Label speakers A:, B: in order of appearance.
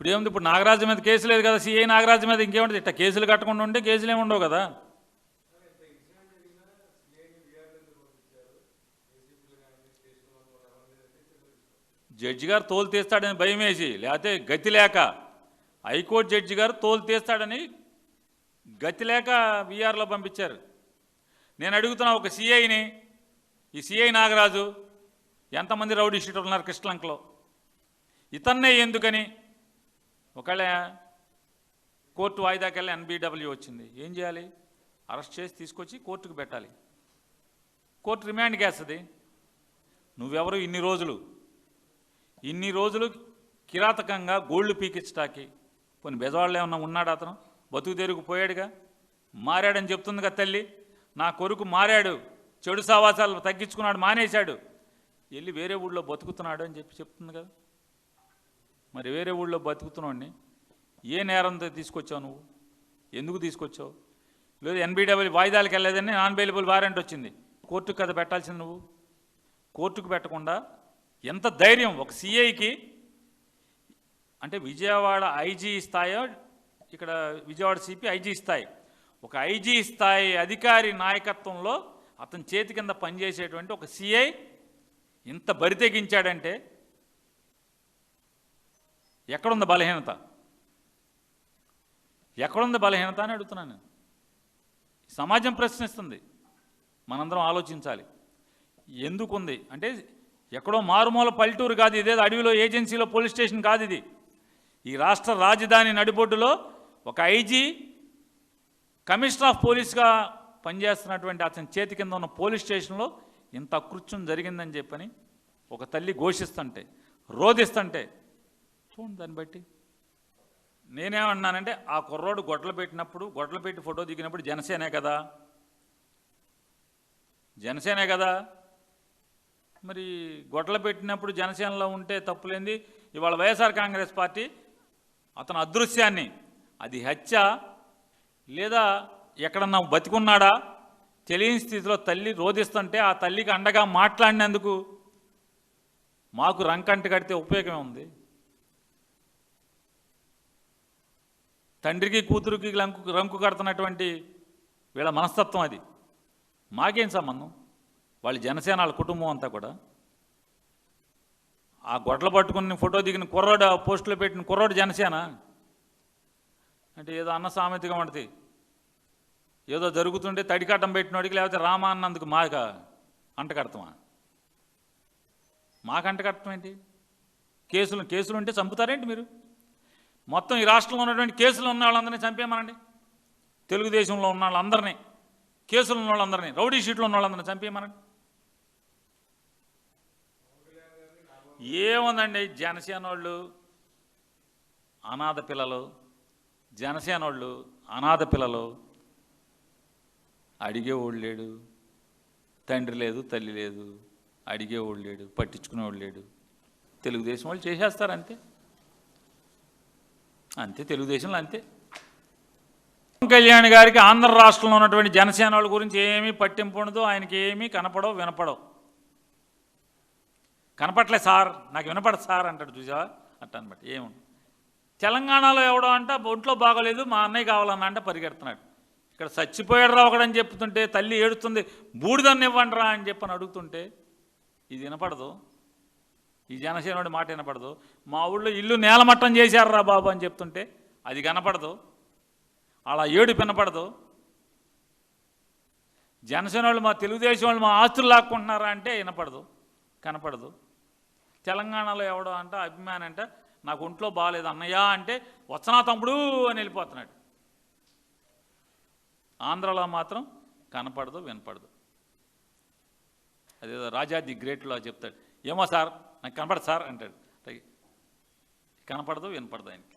A: ఇప్పుడు ఏముంది, ఇప్పుడు నాగరాజు మీద కేసు లేదు కదా, సిఐ నాగరాజు మీద ఇంకేముంటుంది, ఇట్లా కేసులు కట్టకుండా ఉంటే కేసులు ఏమి ఉండవు కదా. జడ్జి గారు తోలు తీస్తాడని భయం వేసి, లేకపోతే గతి లేక, హైకోర్టు జడ్జి గారు తోలు తీస్తాడని గతి లేక విఆర్లో పంపించారు. నేను అడుగుతున్నా ఒక సిఐని, ఈ సిఐ నాగరాజు ఎంతమంది రౌడీ షీటర్లు ఉన్నారు కృష్ణలంకలో, ఇతన్నే ఎందుకని ఒకవేళ కోర్టు వాయిదాకెళ్ళి ఎన్బిడబ్ల్యూ వచ్చింది, ఏం చేయాలి? అరెస్ట్ చేసి తీసుకొచ్చి కోర్టుకు పెట్టాలి, కోర్టు రిమాండ్కి వేస్తుంది. నువ్వెవరు ఇన్ని రోజులు కిరాతకంగా గోల్డ్ పీకించటానికి, కొన్ని బెజవాళ్ళు ఏమన్నా ఉన్నాడు, అతను బతుకు తెరుగు పోయాడుగా, మారాడని చెప్తుంది కదా తల్లి, నా కొడుకు మారాడు, చెడు సావాసాలు తగ్గించుకున్నాడు, మానేశాడు, వెళ్ళి వేరే ఊళ్ళో బతుకుతున్నాడు అని చెప్తుంది కదా. మరి వేరే ఊళ్ళో బతుకుతున్నాడిని ఏ నేరంతో తీసుకొచ్చావు నువ్వు, ఎందుకు తీసుకొచ్చావు? లేదు ఎన్బిడబ్ల్యూ వాయిదాలకు వెళ్ళలేదని నాన్ బెయిలబుల్ వారెంట్ వచ్చింది, కోర్టుకు కదా పెట్టాల్సింది నువ్వు. కోర్టుకు పెట్టకుండా ఎంత ధైర్యం ఒక సిఐకి, అంటే విజయవాడ ఐజీ స్థాయో, ఇక్కడ విజయవాడ సిపి ఐజీ స్థాయి, ఒక ఐజీ స్థాయి అధికారి నాయకత్వంలో అతని చేతి కింద పనిచేసేటువంటి ఒక సిఐ ఇంత బరితెగించాడంటే ఎక్కడుంది బలహీనత? ఎక్కడుంది బలహీనత అని అడుగుతున్నాను నేను. సమాజం ప్రశ్నిస్తుంది, మనందరం ఆలోచించాలి. ఎందుకుంది అంటే ఎక్కడో మారుమూల పల్లెటూరు కాదు, ఇదేదో అడవిలో ఏజెన్సీలో పోలీస్ స్టేషన్ కాదు ఇది. ఈ రాష్ట్ర రాజధాని నడిబొడ్డులో ఒక ఐజీ కమిషనర్ ఆఫ్ పోలీస్గా పనిచేస్తున్నటువంటి అతని చేతి కింద ఉన్న పోలీస్ స్టేషన్లో ఇంత అకృత్యం జరిగిందని చెప్పని ఒక తల్లి ఘోషిస్తుంటే, రోధిస్తుంటే చూడండి. దాన్ని బట్టి నేనేమన్నానంటే, ఆ కుర్రోడు గొడ్డలు పెట్టి ఫోటో దిగినప్పుడు జనసేనే కదా. మరి గొడ్డలు పెట్టినప్పుడు జనసేనలో ఉంటే తప్పులేంది? ఇవాళ వైఎస్ఆర్ కాంగ్రెస్ పార్టీ అతను అదృశ్యాన్ని, అది హత్య లేదా ఎక్కడన్నా బతికున్నాడా తెలియని స్థితిలో తల్లి రోధిస్తుంటే ఆ తల్లికి అండగా మాట్లాడినందుకు మాకు రంకంటి కడితే ఉపయోగమే ఉంది? తండ్రికి కూతురికి రంకు కడుతున్నటువంటి వీళ్ళ మనస్తత్వం అది. మాకేం సంబంధం? వాళ్ళు జనసేన, వాళ్ళ కుటుంబం అంతా కూడా. ఆ గొడ్డలు పట్టుకుని ఫోటో దిగిన కుర్రోడు, పోస్టులో పెట్టిన కుర్రోడు జనసేన అంటే ఏదో అన్న సామెతగా ఉంటుంది, ఏదో జరుగుతుంటే తడికట్టం పెట్టినోడికి లేకపోతే రామా అన్నందుకు మాకు అంటకడతామా? మాకు అంటకట్టం ఏంటి? కేసులు ఉంటే చంపుతారేంటి మీరు? మొత్తం ఈ రాష్ట్రంలో ఉన్నటువంటి కేసులు ఉన్న వాళ్ళందరినీ చంపేయమనండి, తెలుగుదేశంలో ఉన్న వాళ్ళందరినీ, కేసులు ఉన్న వాళ్ళందరినీ, రౌడీ షీట్లు ఉన్న వాళ్ళందరినీ చంపేయమనండి. ఏముందండి, జనసేన వాళ్ళు అనాథ పిల్లలు, అడిగేవాడు లేడు, తండ్రి లేదు, తల్లి లేదు, అడిగేవాడు లేడు, పట్టించుకునేవాడు లేడు. తెలుగుదేశం వాళ్ళు చేసేస్తారు అంతే, తెలుగుదేశంలో అంతే. పవన్ కళ్యాణ్ గారికి ఆంధ్ర రాష్ట్రంలో ఉన్నటువంటి జనసేన వాళ్ళ గురించి ఏమీ పట్టింపు ఉండదు, ఆయనకి ఏమీ వినపడవు. కనపట్లే సార్, నాకు వినపడదు సార్ అంటాడు, చూసావా? అట్ట అనమాట. ఏముంది, తెలంగాణలో ఎవడో అంట ఒంట్లో బాగోలేదు, మా అన్నయ్య కావాలన్నా అంటే పరిగెడుతున్నాడు. ఇక్కడ చచ్చిపోయాడు రా ఒకడని చెప్తుంటే తల్లి ఏడుస్తుంది, బూడిదన్ని ఇవ్వండి రా అని చెప్పని అడుగుతుంటే ఇది వినపడదు, ఈ జనసేనుడి మాట వినపడదు. మా ఊళ్ళో ఇల్లు నేలమట్టం చేశారు రా బాబు అని చెప్తుంటే అది కనపడదు, అలా ఏడు వినపడదు. జనసేన వాళ్ళు, మా తెలుగుదేశం వాళ్ళు మా ఆస్తులు లాక్కుంటున్నారా అంటే కనపడదు. తెలంగాణలో ఎవడో అంట అభిమాని అంట, నాకు ఒంట్లో బాగాలేదు అన్నయ్య అంటే వచ్చనా తమ్ముడు అని వెళ్ళిపోతున్నాడు. ఆంధ్రలో మాత్రం కనపడదు, వినపడదు. అదేదో రాజా ది గ్రేట్లో చెప్తాడు, ఏమో సార్ నాకు కనపడదు సార్ అంటాడు. కనపడదు, వినపడదు ఆయనకి.